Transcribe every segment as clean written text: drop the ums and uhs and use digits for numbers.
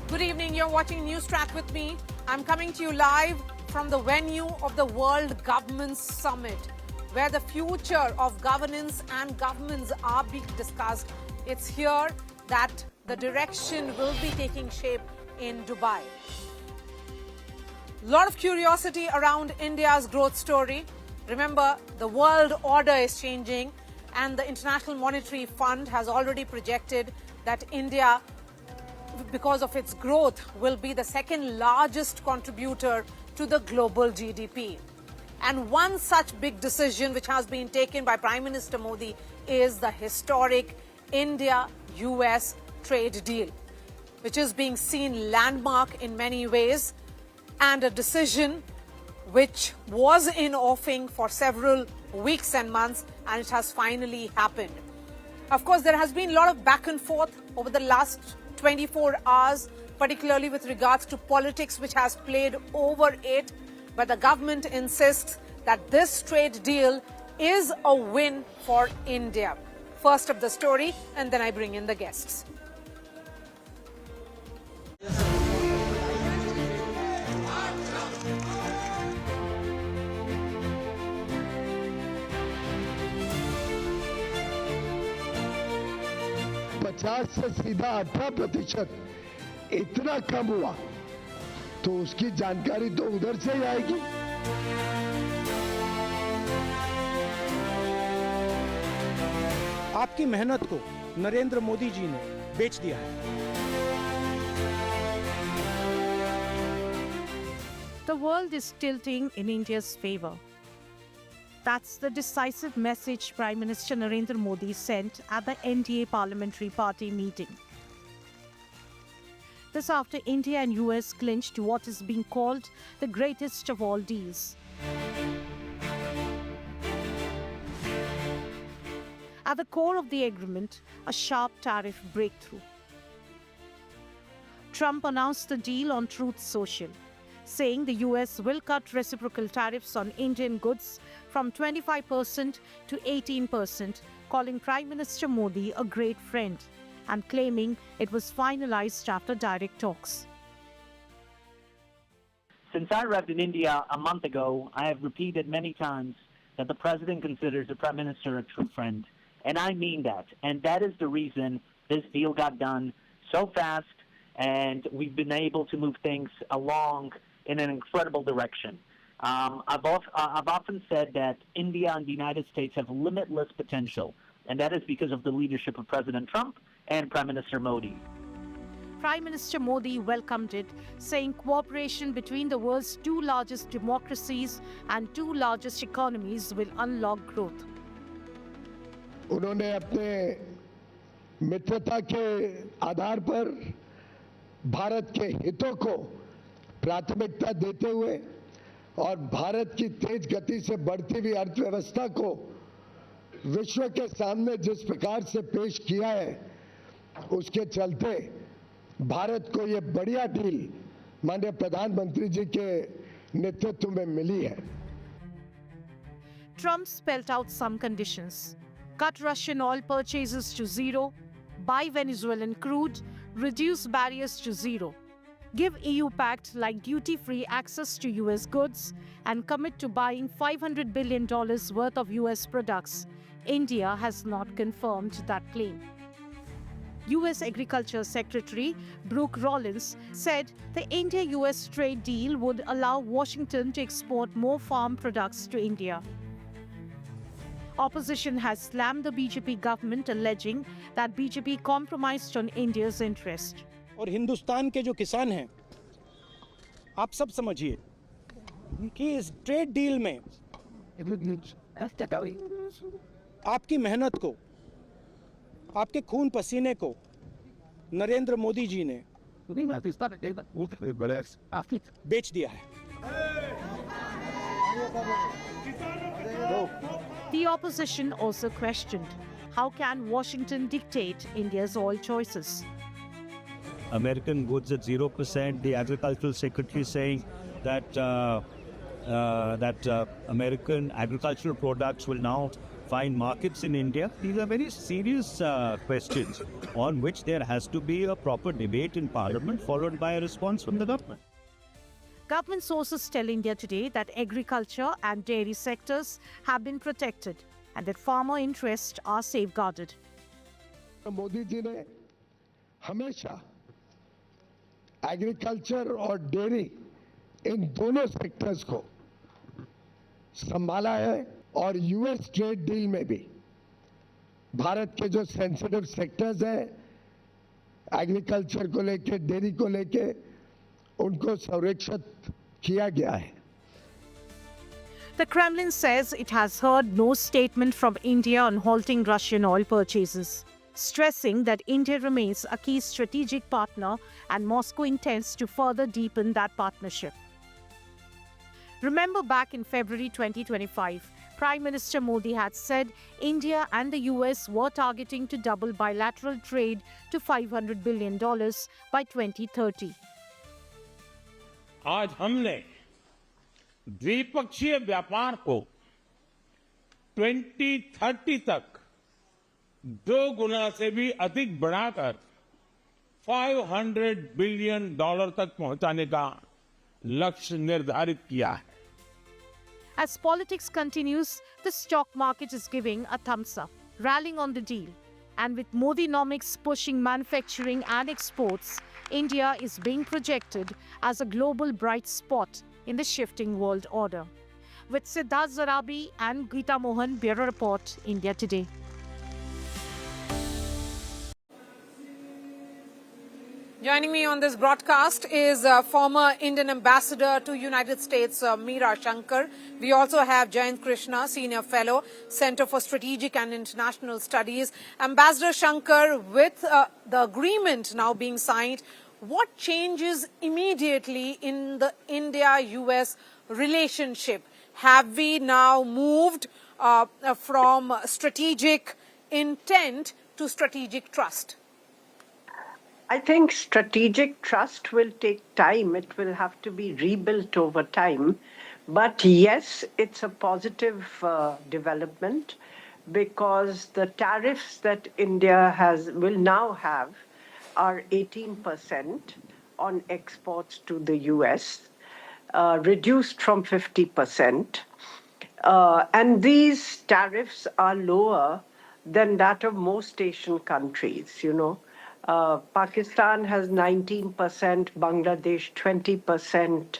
Good evening. You're watching News Track with me. I'm coming to you live from the venue of the World Governments Summit, where the future of governance and governments are being discussed. It's here that the direction will be taking shape in Dubai. A lot of curiosity around India's growth story. Remember, the world order is changing, and the International Monetary Fund has already projected that India, because of its growth, will be the second largest contributor to the global GDP. And one such big decision which has been taken by Prime Minister Modi is the historic India-US trade deal, which is being seen landmark in many ways, and a decision which was in offing for several weeks and months, and it has finally happened. Of course, there has been a lot of back and forth over the last 24 hours, particularly with regards to politics, which has played over it. But the government insists that this trade deal is a win for India. First up the story, and then I bring in the guests. पचास से सीधा 18% इतना कम हुआ तो उसकी जानकारी तो उधर से ही आएगी। आपकी मेहनत को नरेंद्र मोदी जी ने बेच दिया है। The world is tilting in India's favor. That's the decisive message Prime Minister Narendra Modi sent at the NDA Parliamentary Party meeting. This after India and US clinched what is being called the greatest of all deals. At the core of the agreement, a sharp tariff breakthrough. Trump announced the deal on Truth Social, saying the US will cut reciprocal tariffs on Indian goods from 25% to 18%, calling Prime Minister Modi a great friend and claiming it was finalized after direct talks. Since I arrived in India a month ago, I have repeated many times that the President considers the Prime Minister a true friend. And I mean that. And that is the reason this deal got done so fast, and we've been able to move things along in an incredible direction. I've often said that India and the United States have limitless potential, and that is because of the leadership of President Trump and Prime Minister Modi. Prime Minister Modi welcomed it, saying cooperation between the world's two largest democracies and two largest economies will unlock growth. उन्होंने अपने मित्रता के आधार पर भारत के हितों को प्राथमिकता देते हुए और भारत की तेज गति से बढ़ती हुई अर्थव्यवस्था को विश्व के सामने जिस प्रकार से पेश किया है, उसके चलते भारत को ये बढ़िया डील माननीय प्रधानमंत्री जी के नेतृत्व में मिली है। Trump spelled out some conditions: cut Russian oil purchases to zero, buy Venezuelan crude, reduce barriers to zero, give EU pact like duty-free access to US goods, and commit to buying $500 billion worth of US products. India has not confirmed that claim. US Agriculture Secretary Brooke Rollins said the India-US trade deal would allow Washington to export more farm products to India. Opposition has slammed the BJP government, alleging that BJP compromised on India's interest. और हिंदुस्तान के जो किसान हैं, आप सब समझिए कि इस ट्रेड डील में आपकी मेहनत को, आपके खून पसीने को नरेंद्र मोदी जी ने बेच दिया है। The opposition also questioned, how can Washington dictate India's oil choices? American goods at 0%. The agricultural secretary saying that American agricultural products will now find markets in India? These are very serious questions on which there has to be a proper debate in Parliament followed by a response from the government. Government sources tell India today that agriculture and dairy sectors have been protected and that farmer interests are safeguarded. Modi ji ने हमेशा agriculture और dairy इन दोनों sectors को संभाला है और US trade deal में भी भारत के जो सेंसिटिव सेक्टर्स हैं एग्रीकल्चर को लेके डेयरी को लेके उनको संरक्षित किया गया है. The Kremlin says it has heard no statement from India on halting Russian oil purchases, stressing that India remains a key strategic partner and Moscow intends to further deepen that partnership. Remember, back in February 2025, Prime Minister Modi had said India and the US were targeting to double bilateral trade to $500 billion by 2030. आज हमने द्विपक्षीय व्यापार को 2030 तक 2 गुना से भी अधिक बढ़ाकर $500 बिलियन तक पहुंचाने का लक्ष्य निर्धारित किया है. As politics continues, the stock market is giving a thumbs up, rallying on the deal. And with Modi-nomics pushing manufacturing and exports, India is being projected as a global bright spot in the shifting world order. With Siddharth Zarabi and Geeta Mohan, Bureau Report, India Today. Joining me on this broadcast is former Indian Ambassador to United States, Meera Shankar. We also have Jayant Krishna, Senior Fellow, Center for Strategic and International Studies. Ambassador Shankar, with the agreement now being signed, what changes immediately in the India-US relationship? Have we now moved from strategic intent to strategic trust? I think strategic trust will take time. It will have to be rebuilt over time. But yes, it's a positive development because the tariffs that India will now have are 18% on exports to the US, reduced from 50%. And these tariffs are lower than that of most Asian countries, you know. Pakistan has 19%, Bangladesh 20%,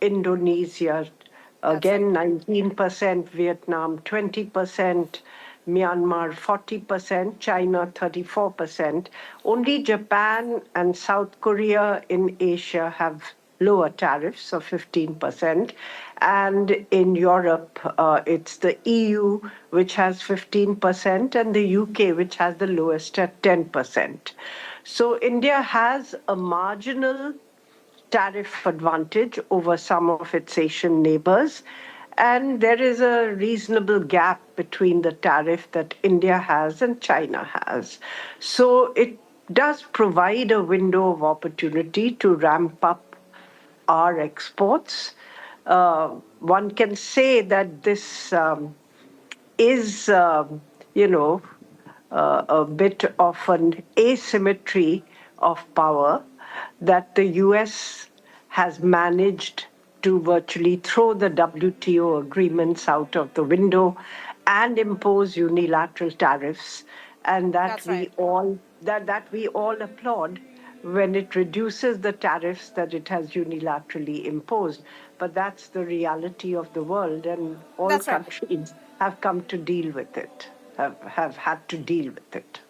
Indonesia again 19%, Vietnam 20%, Myanmar 40%, China 34%. Only Japan and South Korea in Asia have lower tariffs of 15%. And in Europe, it's the EU, which has 15%, and the UK, which has the lowest at 10%. So India has a marginal tariff advantage over some of its Asian neighbors. And there is a reasonable gap between the tariff that India has and China has. So it does provide a window of opportunity to ramp up our exports. One can say that this is, a bit of an asymmetry of power that the US has managed to virtually throw the WTO agreements out of the window and impose unilateral tariffs, and that we all applaud when it reduces the tariffs that it has unilaterally imposed. But that's the reality of the world, and all countries have come to deal with it, have had to deal with it.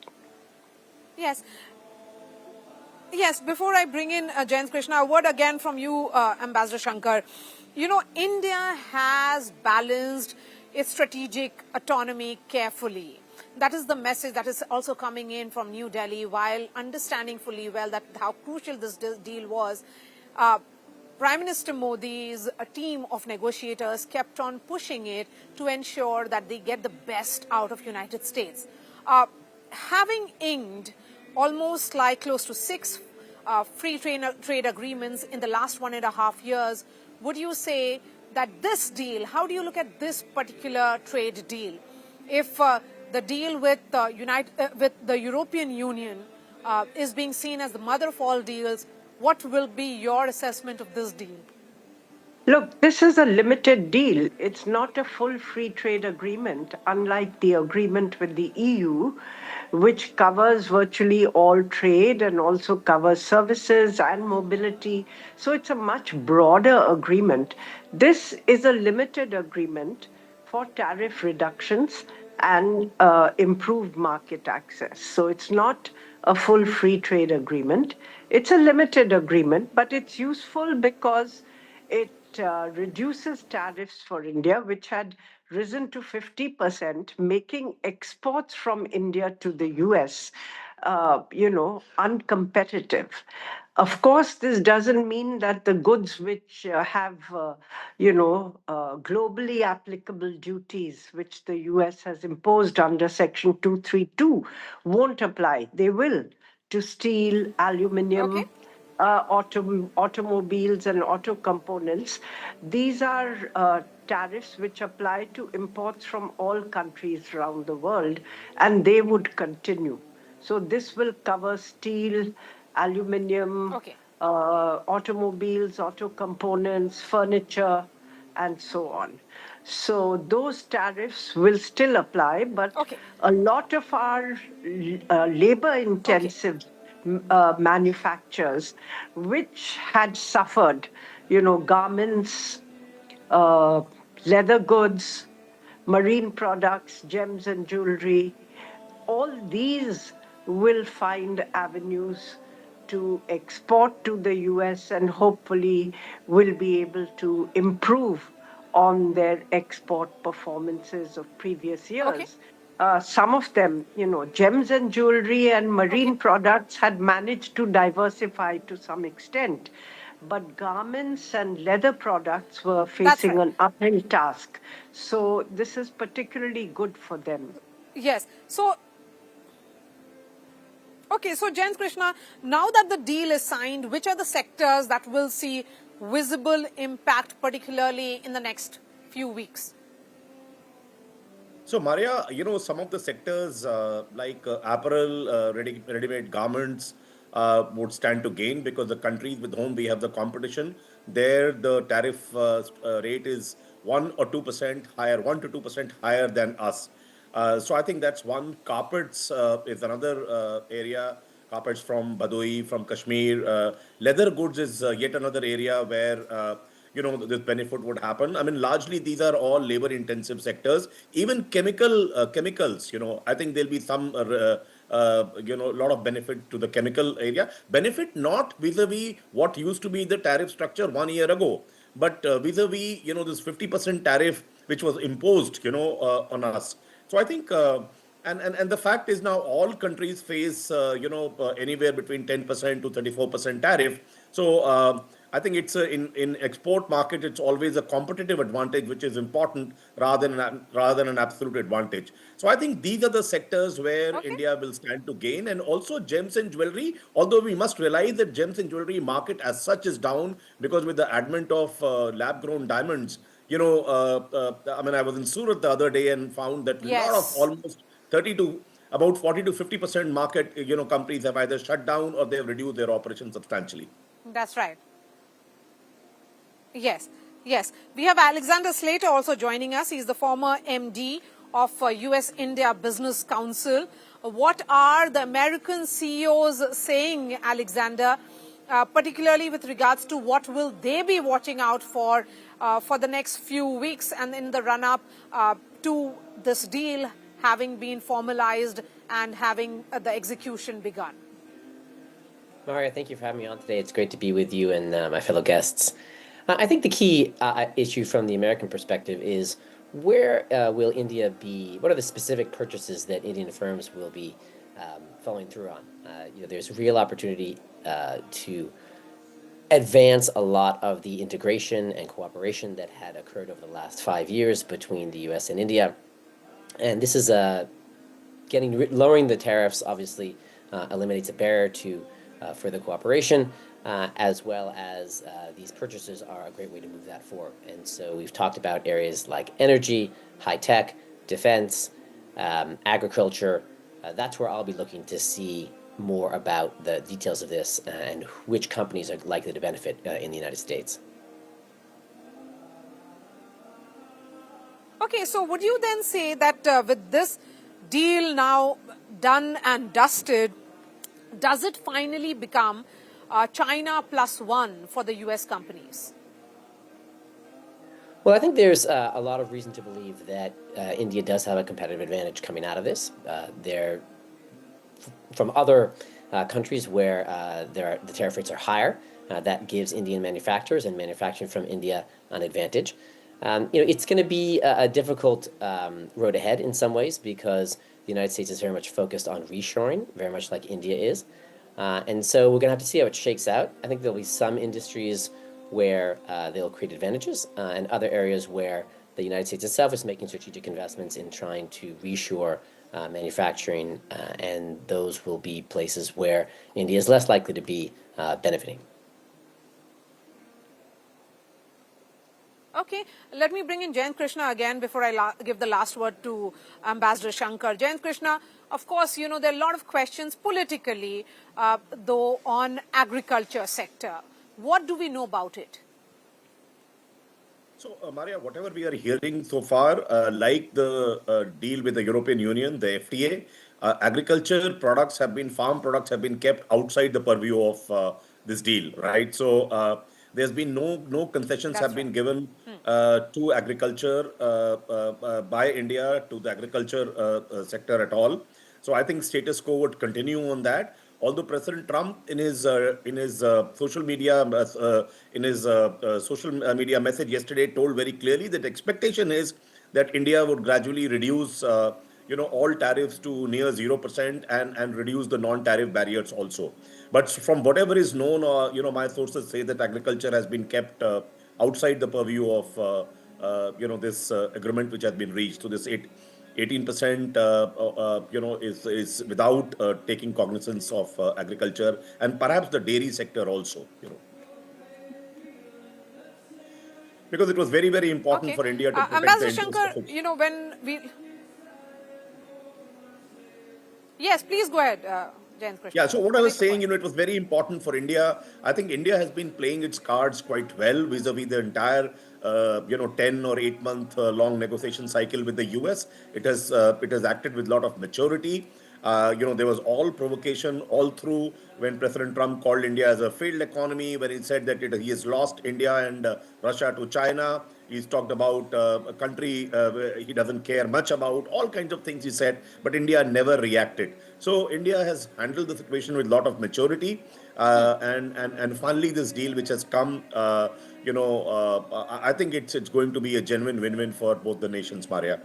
Yes. Yes, before I bring in Jayant Krishna, a word again from you, Ambassador Shankar. You know, India has balanced its strategic autonomy carefully. That is the message that is also coming in from New Delhi, while understanding fully well that how crucial this deal was. Prime Minister Modi's team of negotiators kept on pushing it to ensure that they get the best out of United States. Having inked almost like close to 6 free trade agreements in the last 1.5 years, would you say that this deal, how do you look at this particular trade deal? if the deal with with the European Union is being seen as the mother of all deals, what will be your assessment of this deal? Look, this is a limited deal. It's not a full free trade agreement, unlike the agreement with the EU, which covers virtually all trade and also covers services and mobility. So it's a much broader agreement. This is a limited agreement for tariff reductions and improved market access. So it's not a full free trade agreement. It's a limited agreement, but it's useful because it reduces tariffs for India, which had risen to 50%, making exports from India to the US, uncompetitive. Of course, this doesn't mean that the goods which have, globally applicable duties, which the US has imposed under Section 232, won't apply. They will to steel, Okay. aluminium, automobiles and auto components. These are tariffs which apply to imports from all countries around the world, and they would continue. So this will cover steel, aluminium, Okay. automobiles, auto components, furniture, and so on. So those tariffs will still apply, but Okay. a lot of our labor-intensive manufacturers, which had suffered, garments, uh, leather goods, marine products, gems and jewelry, all these will find avenues to export to the US and hopefully will be able to improve on their export performances of previous Okay. years. Some of them, gems and jewelry and marine Okay. products had managed to diversify to some extent. But garments and leather products were That's facing right. an uphill task. So this is particularly good for them. Yes. So, okay, so Jens Krishna, now that the deal is signed, which are the sectors that will see visible impact, particularly in the next few weeks? So, Maria, some of the sectors like apparel, ready-made garments would stand to gain because the countries with whom we have the competition, there the tariff rate is 1 or 2% higher, 1 to 2% higher than us. So I think that's one. Carpets is another area. Carpets from Badoi, from Kashmir. Leather goods is yet another area where this benefit would happen. I mean, largely these are all labor-intensive sectors. Even chemicals. I think there'll be some lot of benefit to the chemical area. Benefit not vis-a-vis what used to be the tariff structure 1 year ago, but vis-a-vis this 50% tariff which was imposed on us. So I think, and the fact is now all countries face, anywhere between 10% to 34% tariff. So I think it's in export market, it's always a competitive advantage, which is important rather than an absolute advantage. So I think these are the sectors where Okay. India will stand to gain, and also gems and jewelry. Although we must realize that gems and jewelry market as such is down because with the advent of lab-grown diamonds. I mean, I was in Surat the other day and found that a lot of Yes, almost 30 to about 40 to 50% market, companies have either shut down or they have reduced their operations substantially. that's right. Yes, yes. We have Alexander Slater also joining us. He's the former MD of US-India Business Council. What are the American CEOs saying, Alexander, particularly with regards to what will they be watching out for the next few weeks and in the run-up to this deal having been formalized and having the execution begun? Marya, thank you for having me on today. It's great to be with you and my fellow guests. I think the key issue from the American perspective is where will India be? What are the specific purchases that Indian firms will be following through on? There's real opportunity to advance a lot of the integration and cooperation that had occurred over the last 5 years between the U.S. and India, and this is lowering the tariffs. Obviously, eliminates a barrier to further cooperation. As well as these purchases are a great way to move that forward. And so we've talked about areas like energy, high tech, defense, agriculture. That's where I'll be looking to see more about the details of this and which companies are likely to benefit in the United States. Okay, so would you then say that with this deal now done and dusted, does it finally become China +1 for the US companies? Well, I think there's a lot of reason to believe that India does have a competitive advantage coming out of this. They're from other countries where the tariff rates are higher. That gives Indian manufacturers and manufacturing from India an advantage. It's going to be a difficult road ahead in some ways because the United States is very much focused on reshoring, very much like India is. And so we're going to have to see how it shakes out. I think there'll be some industries where they'll create advantages and other areas where the United States itself is making strategic investments in trying to reshore manufacturing, and those will be places where India is less likely to be benefiting. Okay, let me bring in Jayant Krishna again before I give the last word to Ambassador Shankar. Jayant Krishna, of course, there are a lot of questions politically, though, on agriculture sector. What do we know about it? So, Marya, whatever we are hearing so far, like the deal with the European Union, the FTA, agriculture products farm products have been kept outside the purview of this deal, right? So, there's been no concessions have been given to agriculture by India to the agriculture sector at all. So, I think status quo would continue on that. Although President Trump, in his social media message yesterday, told very clearly that expectation is that India would gradually reduce, all tariffs to near 0% and reduce the non-tariff barriers also. But from whatever is known, my sources say that agriculture has been kept outside the purview of, this agreement which has been reached. So this 18%, is without taking cognizance of agriculture and perhaps the dairy sector also, Because it was very, very important for India to protect Ambassador the interests Shankar, of its... when we... Yes, please go ahead, Jayant Krishna. Yeah, so what I was saying, it was very important for India. I think India has been playing its cards quite well vis-a-vis the entire 10 or 8 month long negotiation cycle with the US. It has acted with a lot of maturity. There was all provocation all through when President Trump called India as a failed economy, when he said that he has lost India and Russia to China. He's talked about a country he doesn't care much about, all kinds of things he said, but India never reacted. So India has handled the situation with a lot of maturity. And finally, this deal which has come, I think it's going to be a genuine win-win for both the nations, Marya.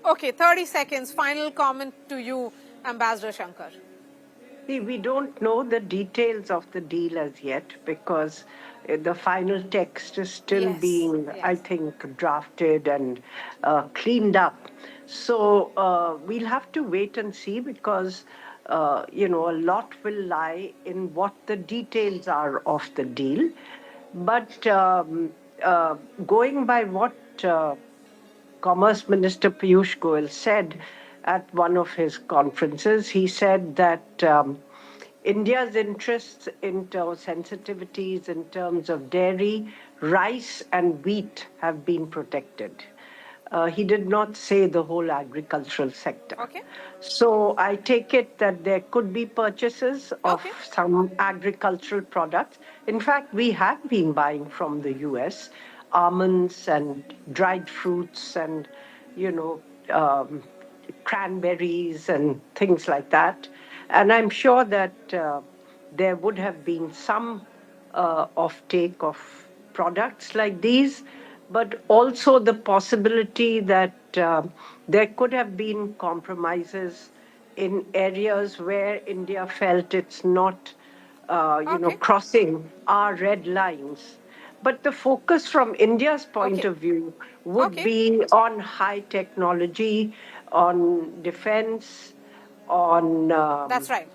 Okay, 30 seconds. Final comment to you, Ambassador Shankar. See, we don't know the details of the deal as yet because the final text is still being, I think, drafted and cleaned up. So we'll have to wait and see because, a lot will lie in what the details are of the deal. But going by what Commerce Minister Piyush Goyal said at one of his conferences, he said that India's interests sensitivities in terms of dairy, rice and wheat have been protected. He did not say the whole agricultural sector. Okay. So I take it that there could be purchases of some agricultural products. In fact, we have been buying from the US almonds and dried fruits and, cranberries and things like that. And I'm sure that there would have been some offtake of products like these, but also the possibility that there could have been compromises in areas where India felt it's not, crossing our red lines. But the focus from India's point of view would be on high technology, on defense, on, that's right.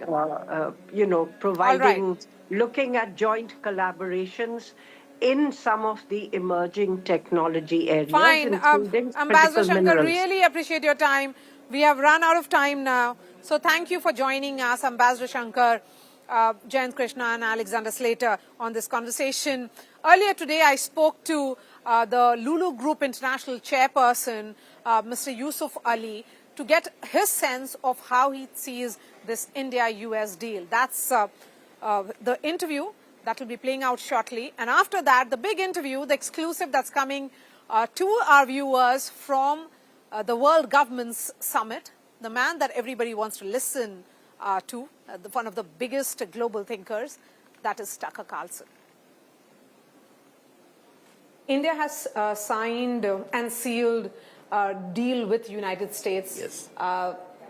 Providing, looking at joint collaborations in some of the emerging technology areas, Fine. including Ambassador critical Shankar, minerals. really appreciate your time. We have run out of time now. So thank you for joining us, Ambassador Shankar, Jayant Krishna and Alexander Slater on this conversation. Earlier today, I spoke to the Lulu Group International Chairperson, Mr. Yusuf Ali, to get his sense of how he sees this India-US deal. That's the interview that will be playing out shortly. And after that, the big interview, the exclusive that's coming to our viewers from the World Governments Summit, the man that everybody wants to listen to, one of the biggest global thinkers, that is Tucker Carlson. India has signed and sealed a deal with the United States. Yes.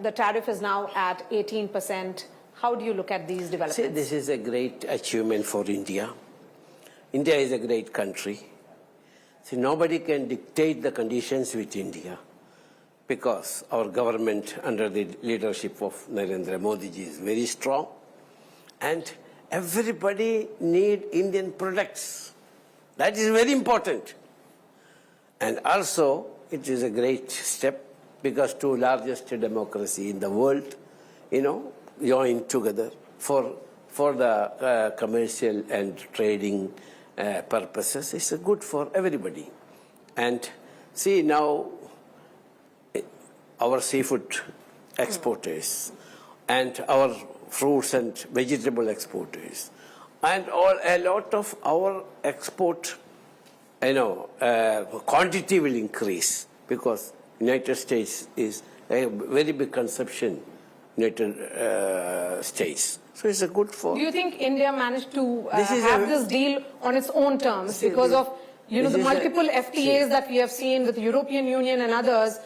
The tariff is now at 18%. How do you look at these developments? See, this is a great achievement for India. India is a great country. See, nobody can dictate the conditions with India because our government under the leadership of Narendra Modi ji is very strong and everybody need Indian products. That is very important. And also, it is a great step because two largest democracy in the world, join together for the commercial and trading purposes. It's good for everybody. And see now, our seafood exporters and our fruits and vegetable exporters and a lot of our export, quantity will increase because United States is a very big consumption. United States. So it's a good for... Do you think India managed to have this deal on its own terms because of the multiple FTAs that we have seen with the European Union and others?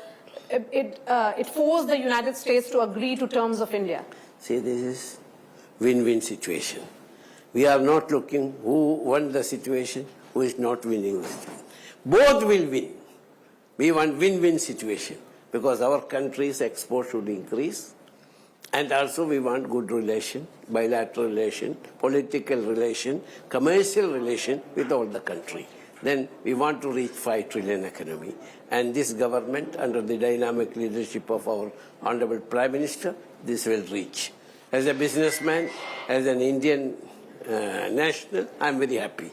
It forced the United States to agree to terms of India. See, this is win-win situation. We are not looking who won the situation, who is not winning the situation. Both will win. We want win-win situation because our country's export should increase. And also we want good relation, bilateral relation, political relation, commercial relation with all the country. Then we want to reach 5 trillion economy. And this government, under the dynamic leadership of our Honorable Prime Minister, this will reach. As a businessman, as an Indian national, I'm very happy.